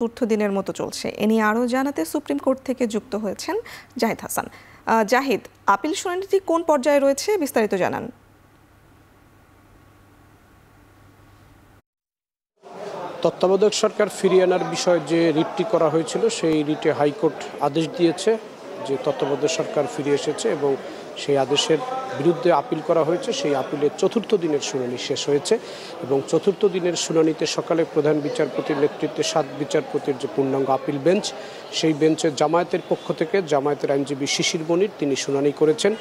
চতুর্থ দিনের মতো চলছে। এ নিয়ে আরও জানাতে সুপ্রিম কোর্ট থেকে যুক্ত হয়েছেন জাহিদ হাসান। জাহিদ, আপিল শুনানিটি কোন পর্যায়ে রয়েছে, বিস্তারিত জানান। তত্ত্বাবধায়ক সরকার ফিরিয়ে আনার বিষয়ে যে রিটটি করা হয়েছিল সেই রিটে হাইকোর্ট আদেশ দিয়েছে যে তত্ত্বাবধায়ক সরকার ফিরে এসেছে এবং সেই আদেশের বিরুদ্ধে আপিল করা হয়েছে। সেই আপিলের চতুর্থ দিনের শুনানি শেষ হয়েছে এবং চতুর্থ দিনের শুনানিতে সকালে প্রধান বিচারপতির নেতৃত্বে 7 বিচারপতির যে পূর্ণাঙ্গ আপিল বেঞ্চ, সেই বেঞ্চে জামায়াতের পক্ষ থেকে জামায়াতের আইনজীবী শিশির মনির তিনি শুনানি করেছেন।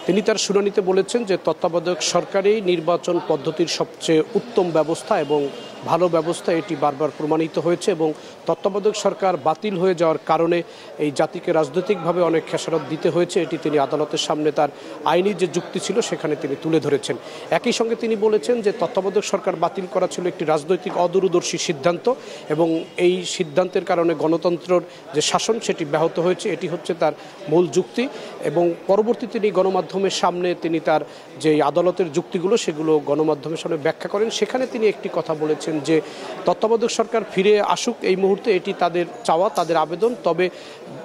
তিনি তার শুনানিতে বলেছেন যে তত্ত্বাবধায়ক সরকারই নির্বাচন পদ্ধতির সবচেয়ে উত্তম ব্যবস্থা এবং ভালো ব্যবস্থা, এটি বারবার প্রমাণিত হয়েছে এবং তত্ত্বাবধায়ক সরকার বাতিল হয়ে যাওয়ার কারণে এই জাতিকে রাজনৈতিকভাবে অনেক খেসারত দিতে হয়েছে, এটি তিনি আদালতের সামনে তার আইনি যে যুক্তি ছিল সেখানে তিনি তুলে ধরেছেন। একই সঙ্গে তিনি বলেছেন যে তত্ত্বাবধায়ক সরকার বাতিল করা ছিল একটি রাজনৈতিক অদূরদর্শী সিদ্ধান্ত এবং এই সিদ্ধান্তের কারণে গণতন্ত্রের যে শাসন সেটি ব্যাহত হয়েছে, এটি হচ্ছে তার মূল যুক্তি। এবং পরবর্তীতে তিনি গণমাধ্যমের সামনে তিনি তার যে আদালতের যুক্তিগুলো সেগুলো গণমাধ্যমের সামনে ব্যাখ্যা করেন। সেখানে তিনি একটি কথা বলেছেন যে তত্ত্বাবধায়ক সরকার ফিরে আসুক এই মুহূর্তে, এটি তাদের চাওয়া, তাদের আবেদন। তবে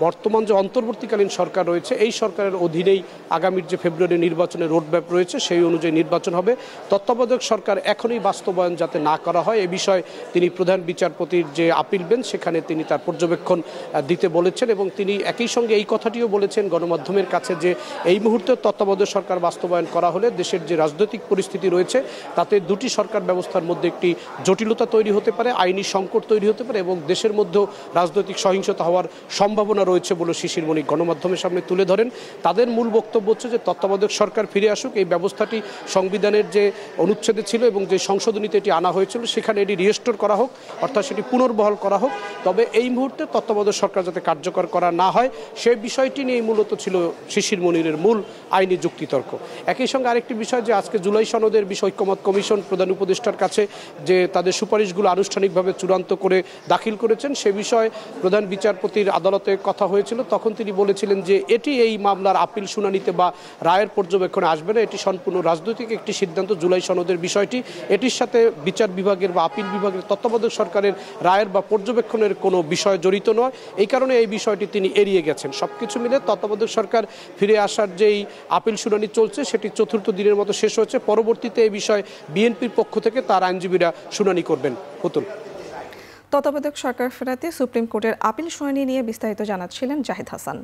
বর্তমান যে অন্তর্বর্তীকালীন সরকার রয়েছে এই সরকারের অধীনেই আগামীর যে ফেব্রুয়ারি নির্বাচনের রোডম্যাপ রয়েছে সেই অনুযায়ী নির্বাচন হবে। তত্ত্বাবধায়ক সরকার এখনই বাস্তবায়ন যাতে না করা হয় এ বিষয়ে তিনি প্রধান বিচারপতির যে আপিল বেঞ্চ সেখানে তিনি তার পর্যবেক্ষণ দিতে বলেছেন এবং তিনি একই সঙ্গে এই কথাটিও বলেছেন গণমাধ্যমের কাছে যে এই মুহূর্তে তত্ত্বাবধায়ক সরকার বাস্তবায়ন করা হলে দেশের যে রাজনৈতিক পরিস্থিতি রয়েছে তাতে দুটি সরকার ব্যবস্থার মধ্যে একটি জটিলতা তৈরি হতে পারে, আইনি সংকট তৈরি হতে পারে এবং দেশের মধ্যেও রাজনৈতিক সহিংসতা হওয়ার সম্ভাবনা রয়েছে বলে শিশির মনির গণমাধ্যমের সামনে তুলে ধরেন। তাদের মূল বক্তব্য হচ্ছে যে তত্ত্বাবধায়ক সরকার ফিরে আসুক, এই ব্যবস্থাটি সংবিধানের যে অনুচ্ছেদে ছিল এবং যে সংশোধনীতে এটি আনা হয়েছিল সেখানে এটি রিস্টোর করা হোক, অর্থাৎ সেটি পুনর্বহাল করা হোক। তবে এই মুহূর্তে তত্ত্বাবধায়ক সরকার যাতে কার্যকর করা না হয় সেই বিষয়টি নিয়ে মূলত ছিল শিশির মনিরের মূল আইনি যুক্তিতর্ক। একই সঙ্গে আরেকটি বিষয় যে আজকে জুলাই সনদের বিষয় ঐকমত্য কমিশন প্রধান উপদেষ্টার কাছে যে তাদের সুপারিশগুলো আনুষ্ঠানিকভাবে চূড়ান্ত করে দাখিল করেছেন সে বিষয়ে প্রধান বিচারপতির আদালতে কথা হয়েছিল। তখন তিনি বলেছিলেন যে এটি এই মামলার আপিল শুনানিতে বা রায়ের পর্যবেক্ষণে আসবে না, এটি সম্পূর্ণ রাজনৈতিক একটি সিদ্ধান্ত। জুলাই সনদের বিষয়টি এটির সাথে বিচার বিভাগের বা আপিল বিভাগের তত্ত্বাবধায়ক সরকারের রায়ের বা পর্যবেক্ষণের কোনো বিষয় জড়িত নয়, এই কারণে এই বিষয়টি তিনি এড়িয়ে গেছেন। সবকিছু মিলে তত্ত্বাবধায়ক সরকার ফিরে আসার যেই আপিল শুনানি চলছে সেটি চতুর্থ দিনের মতো শেষ হয়েছে। পরবর্তীতে এই বিষয়ে বিএনপির পক্ষ থেকে তার আইনজীবীরা শুনানি করবেন। পুতুল। তত্ত্বাবধায়ক সরকার ফেরাতে সুপ্রিম কোর্টের আপিল শুনানি নিয়ে বিস্তারিত জানাচ্ছিলেন জাহিদ হাসান।